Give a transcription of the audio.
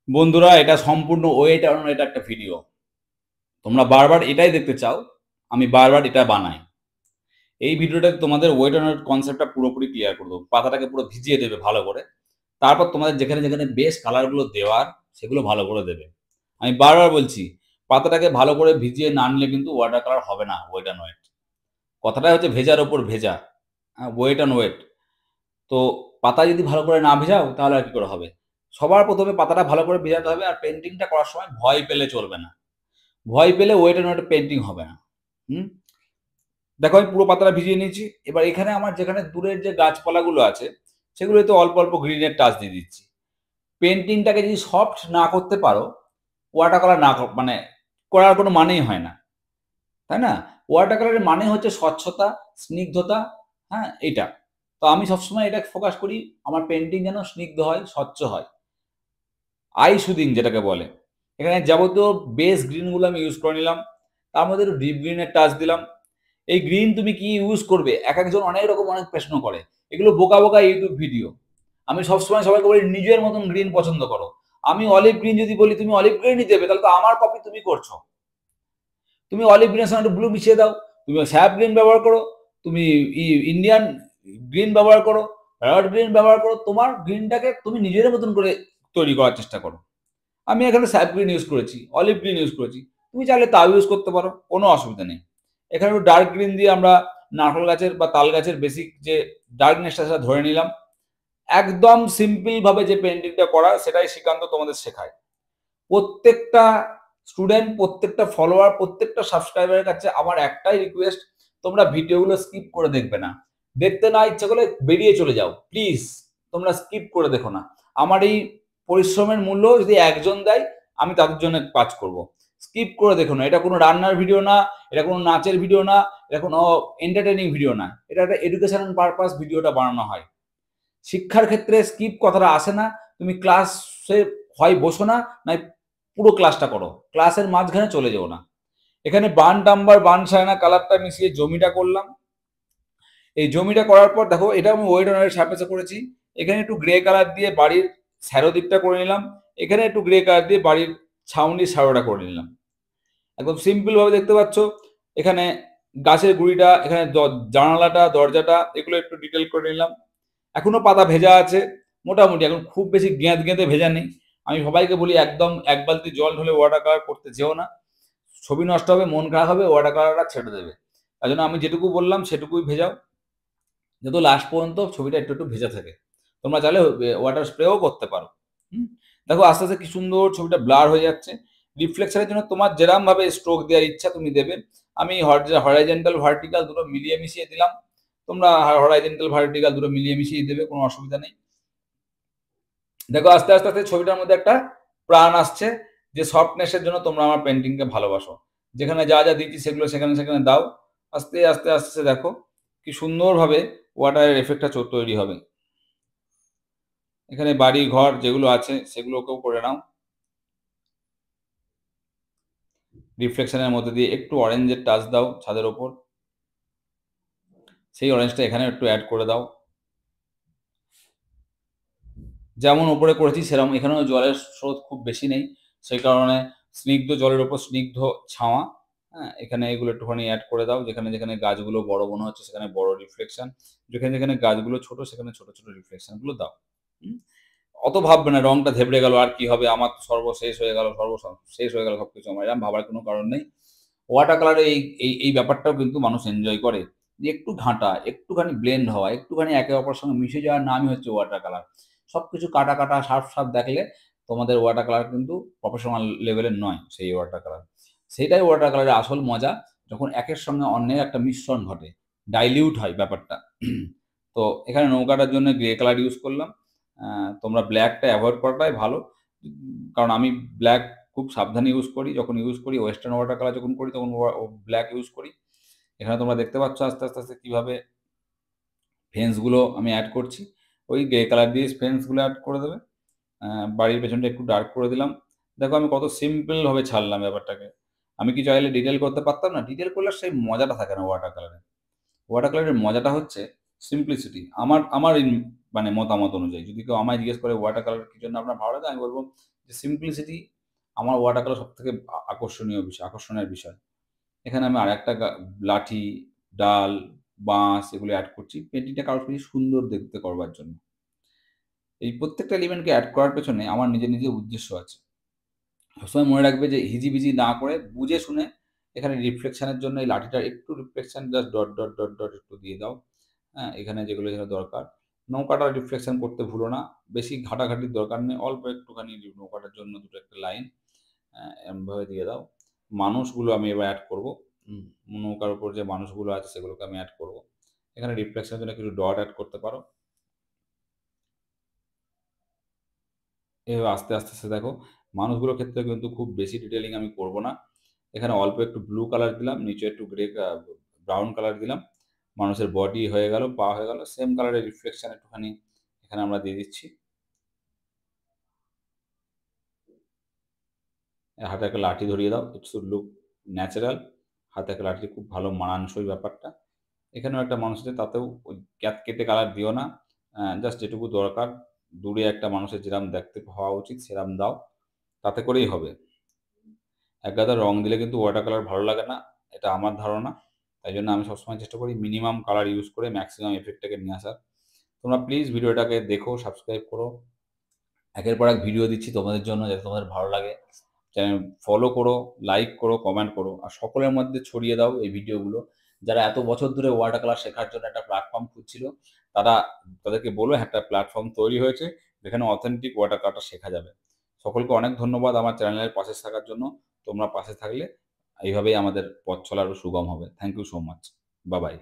বন্ধুরা, এটা সম্পূর্ণ ওয়েট অন এটা একটা ভিডিও। তোমরা বারবার এটাই দেখতে চাও, আমি বারবার এটা বানাই। এই ভিডিওটাতে তোমাদের ওয়েট অন এর কনসেপ্টটা পুরোপুরি ক্লিয়ার করে দেবো। পাতাটাকে পুরো ভিজিয়ে দেবে ভালো করে। তারপর তোমাদের যেখানে বেস্ট কালারগুলো দেওয়ার, সেগুলো ভালো করে দেবে। আমি বারবার বলছি, পাতাটাকে ভালো করে ভিজিয়ে না নিলে কিন্তু ওয়াটার কালার হবে না ওয়েট অন ওয়েট। কথাটাই হচ্ছে ভেজার ওপর ভেজা। Wet on wet. তো পাতা যদি ভালো করে না ভেজাও তাহলে আর কি করে হবে? সবার ১ম এ পাতাটা ভালো করে ভেজাতে হবে আর পেইন্টিংটা করার সময় ভয় পেলে চলবে না। ভয় পেলে ওয়েট অ্যান্ড ওয়েট পেইন্টিং হবে না। হুম? দেখো আমি পুরো পাতাটা ভিজিয়ে নিয়েছি। এবার এখানে আমার যেখানে দূরের যে গাছপালাগুলো আছে, সেগুলোতে অল্প, অল্প গ্রিনের টাচ দিয়ে দিচ্ছি। পেইন্টিংটাকে যদি সফট না করতে পারো, ওয়াটার কালার না মানে করার কোনো মানেই হয় না। তাই না? ওয়াটার কালারের মানে হচ্ছে স্বচ্ছতা, স্নিগ্ধতা, হ্যাঁ? এইটা। তো আমি সবসময় এটা ফোকাস করি আমার পেইন্টিং যেন স্নিগ্ধ হয়, স্বচ্ছ হয়। আই সুদিং যেটাকে বলে। এখানে যাবতীয় বেস গ্রিন গুলো আমি ইউজ করে নিলাম। তার মধ্যে একটু ডিপ গ্রিন এর টাচ দিলাম। এই গ্রিন তুমি কি ইউজ করবে? একেকজন অনেক রকম অনেক প্রশ্ন করে। এগুলো বোকা, বোকা ইউটিউব ভিডিও। আমি সবসময় সবাইকে বলি নিজের মতন গ্রিন পছন্দ করো। আমি অলিভ গ্রিন যদি বলি তুমি অলিভ গ্রিনই দেবে তাহলে তো আমার কপি তুমি করছো। তুমি অলিভ গ্রিনের সঙ্গে একটু ব্লু মিশিয়ে দাও। তুমি স্যাপ গ্রিন ব্যবহার করো। তুমি ইন্ডিয়ান গ্রিন ব্যবহার করো। প্যারট গ্রিন ব্যবহার করো। তোমার গ্রিনটাকে তুমি নিজের মতন করে তৈরি করার চেষ্টা করো। আমি এখানে স্যাপ গ্রিন ইউজ করেছি, অলিভ গ্রিন ইউজ করেছি। তুমি চাইলে তাও ইউজ করতে পারো, কোনো অসুবিধা নেই। এখানে একটু ডার্ক গ্রিন দিয়ে আমরা নারকেল গাছের বা তাল গাছের বেসিক যে ডার্কনেসটা সেটা ধরে নিলাম। একদম সিম্পল ভাবে যে পেইন্টিংটা করা সেটাই শ্রীকান্ত তোমাদের শেখায়। প্রত্যেকটা স্টুডেন্ট, প্রত্যেকটা ফলোয়ার, প্রত্যেকটা সাবস্ক্রাইবারের কাছে আমার একটাই রিকোয়েস্ট, তোমরা ভিডিওগুলো স্কিপ করে দেখবে না। দেখতে না ইচ্ছে করলে বেরিয়ে চলে যাও প্লিজ। তোমরা স্কিপ করে দেখো না। আমার এই পরিশ্রমের মূল্য যদি একজন দেয়, আমি তাদের জন্য কাজ করব। স্কিপ করে দেখো না। এটা কোনো রান্নার ভিডিও না, এটা কোনো নাচের ভিডিও না, এটা কোনো এন্টারটেইনিং ভিডিও না। এটা একটা এডুকেশনাল পারপাস ভিডিওটা বানানো হয়। শিক্ষার ক্ষেত্রে স্কিপ কথাটা আসে না। তুমি ক্লাসে হয় বসো না, নয় পুরো ক্লাসটা করো। ক্লাসের মাঝখানে চলে যেও না। এখানে বার্ন টাম্বার, বার্ন সাইনা কালারটা মিশিয়ে জমিটা করলাম। এই জমিটা করার পর দেখো এটা আমি ওয়েট অন সারফেসে করেছি। এখানে একটু গ্রে কালার দিয়ে বাড়ির শ্যাডো দিকটা করে নিলাম। এখানে একটু গ্রে কালার দিয়ে বাড়ির ছাউনির শ্যাডোটা করে নিলাম। একদম সিম্পল ভাবে দেখতে পাচ্ছ। এখানে গাছের গুঁড়িটা, এখানে জানালাটা, দরজাটা এগুলো একটু ডিটেল করে নিলাম। এখনো পাতা ভেজা আছে মোটামুটি, এখন খুব বেশি গেঁত গেঁতে ভেজা নেই। আমি সবাইকে বলি একদম এক বালতি জল ঢেলে ওয়াটার কালার করতে যেও না। ছবি নষ্ট হবে, মন খারাপ হবে, ওয়াটার কালারটা ছেড়ে দেবে। তাই জন্য আমি যেটুকু বললাম সেটুকুই ভেজাও, যেহেতু লাস্ট পর্যন্ত ছবিটা একটু একটু ভেজা থাকে। তোমরা চাইলে ওয়াটার স্প্রেও করতে পারো। হুম? দেখো আস্তে আস্তে কি সুন্দর ছবিটা ব্লার হয়ে যাচ্ছে। রিফ্লেকশনের জন্য তোমার যেরকম ভাবে স্ট্রোক দেওয়ার ইচ্ছা তুমি দেবে। আমি হরাইজেন্টাল ভার্টিক্যাল দুটো মিলিয়ে মিশিয়ে দিলাম। তোমরা হরাইজেন্টাল ভার্টিক্যাল দুটো মিলিয়ে মিশিয়ে দেবে, কোনো অসুবিধা নেই। দেখো আস্তে আস্তে আস্তে ছবিটার মধ্যে একটা প্রাণ আসছে, যে সফটনেসের জন্য তোমরা আমার পেন্টিংকে ভালোবাসো। যেখানে যা যা দিচ্ছি সেগুলো সেখানে সেখানে দাও। আস্তে আস্তে আস্তে দেখো কি সুন্দরভাবে ওয়াটারের এফেক্টটা তৈরি হবে। এখানে বাড়ি ঘর যেগুলো আছে সেগুলোকেও করে নাও। রিফ্লেকশনের মধ্যে দিয়ে একটু অরেঞ্জের টাচ দাও ছাদের ওপর। সেই অরেঞ্জটা এখানে একটু অ্যাড করে দাও। যেমন ওপরে করেছি সেরকম এখানেও জলের স্রোত খুব বেশি নেই, সেই কারণে স্নিগ্ধ জলের ওপর স্নিগ্ধ ছাওয়া। হ্যাঁ, এখানে এগুলো একটুখানি অ্যাড করে দাও। যেখানে যেখানে গাছগুলো বড় মনে হচ্ছে সেখানে বড় রিফ্লেকশন, যেখানে যেখানে গাছগুলো ছোট সেখানে ছোট ছোট রিফ্লেকশনগুলো দাও। হুম? অত ভাববে না রংটা ধেবড়ে গেল আর কি হবে, আমার তো সর্বশেষ হয়ে গেল, শেষ হয়ে গেল সবকিছু। আমার এরকম ভাবার কোনো কারণ নেই। ওয়াটার কালারে এই এই এই ব্যাপারটাও কিন্তু মানুষ এনজয় করে, যে একটু ঘাঁটা, একটুখানি ব্লেন্ড হওয়া, একটুখানি একে অপরের সঙ্গে মিশে যাওয়ার নামই হচ্ছে ওয়াটার কালার। সবকিছু কাটা কাটা সার্ফ সার্ফ দেখলে তোমাদের ওয়াটার কালার কিন্তু প্রফেশনাল লেভেলের নয় সেই ওয়াটার কালার। সেইটাই ওয়াটার কালারের আসল মজা, যখন একের সঙ্গে অন্যের একটা মিশ্রণ ঘটে, ডাইলিউট হয় ব্যাপারটা। তো এখানে নৌকাটার জন্য গ্রে কালার ইউজ করলাম। তোমরা ব্ল্যাকটা অ্যাভয়েড করাটাই ভালো। কারণ আমি ব্ল্যাক খুব সাবধানে ইউজ করি। যখন ইউজ করি ওয়েস্টার্ন ওয়াটার কালার যখন করি তখন ব্ল্যাক ইউজ করি। এখানে তোমরা দেখতে পাচ্ছ আস্তে আস্তে আস্তে কীভাবে ফেন্সগুলো আমি অ্যাড করছি। ওই গ্রে কালার দিয়ে ফেন্সগুলো অ্যাড করে দেবে। বাড়ির পেছনটা একটু ডার্ক করে দিলাম। দেখো আমি কত সিম্পলভাবে ছাড়লাম ব্যাপারটাকে। আমি কি চাইলে ডিটেল করতে পারতাম না? ডিটেল করলে সেই মজাটা থাকে না ওয়াটার কালারে। ওয়াটার কালারের মজাটা হচ্ছে সিম্পলিসিটি। আমার আমার মানে মতামত অনুযায়ী যদি কেউ আমায় জিজ্ঞেস করে ওয়াটার কালার কি জন্য আপনার ভালো লাগে, আমি বলবো যে সিম্পলিসিটি আমার ওয়াটার কালার সবথেকে আকর্ষণের বিষয়। এখানে আমি আরেকটা লাঠি, ডাল, বাঁশ এগুলো এড করছি পেইন্টিংটাকে আরো বেশি সুন্দর দেখতে করবার জন্য। এই প্রত্যেকটা এলিমেন্টকে এড করার পেছনে আমার নিজের উদ্দেশ্য আছে। সবসময় মনে রাখবে যে হিজিবিজি না করে বুঝে শুনে এখানে রিফ্লেকশন এর জন্য এই লাঠিটার একটু রিফ্লেকশন জাস্ট ডট একটু দিয়ে দাও। হ্যাঁ? এখানে যেগুলো দরকার। নৌকাটার রিফ্লেকশন করতে ভুলো না। বেশি ঘাটাঘাটির দরকার নেই। অল্প একটুখানি নৌকাটার জন্য ২ টো একটা লাইন এমনভাবে দিয়ে দাও। মানুষগুলো আমি এবার এড করব। হুম, নৌকার উপর যে মানুষগুলো আছে সেগুলোকে আমি এড করব। এখানে রিফ্লেকশন এর জন্য কিছু ডট এড করতে পারো। এভাবে আস্তে দেখো মানুষগুলোর ক্ষেত্রে কিন্তু খুব বেশি ডিটেইলিং আমি করব না। এখানে অল্প একটু ব্লু কালার দিলাম, নিচে একটু ব্রাউন কালার দিলাম। মানুষের বডি হয়ে গেল, পা হয়ে গেল। সেম কালারের রিফ্লেকশন একটুখানি এখানে আমরা দিয়ে দিচ্ছি। হাতে একটা লাঠি ধরিয়ে দাও। It should look natural. হাতে একটা লাঠি খুব ভালো মানানসই ব্যাপারটা। এখানেও একটা মানুষ আছে, তাতেও ওই ক্যাতকেটে কালার দিও না। জাস্ট যেটুকু দরকার দূরে একটা মানুষের যেরকম দেখতে হওয়া উচিত সেরকম দাও। তাতে করেই হবে। একগাদা রং দিলে কিন্তু ওয়াটার কালার ভালো লাগে না। এটা আমার ধারণা। তাই জন্য আমি সবসময় চেষ্টা করি মিনিমাম কালার ইউজ করে ম্যাক্সিমাম ইফেক্টটাকে নিয়ে আসার। তোমরা প্লিজ ভিডিওটাকে দেখো, সাবস্ক্রাইব করো। একের পর এক ভিডিও দিচ্ছি তোমাদের জন্য যাতে তোমাদের ভালো লাগে। চ্যানেল ফলো করো, লাইক করো, কমেন্ট করো। আর সকলের মধ্যে ছড়িয়ে দাও এই ভিডিওগুলো। যারা এত বছর ধরে ওয়াটার কালার শেখার জন্য একটা প্ল্যাটফর্ম খুঁজছিল, তারা তাদেরকে বলো একটা প্ল্যাটফর্ম তৈরি হয়েছে যেখানে অথেন্টিক ওয়াটার কালারটা শেখা যাবে। সকলকে অনেক ধন্যবাদ আমার চ্যানেলের পাশে থাকার জন্য। তোমরা পাশে থাকলে এইভাবেই আমাদের পথ চলা আরো সুগম হবে। Thank you so much. Bye by.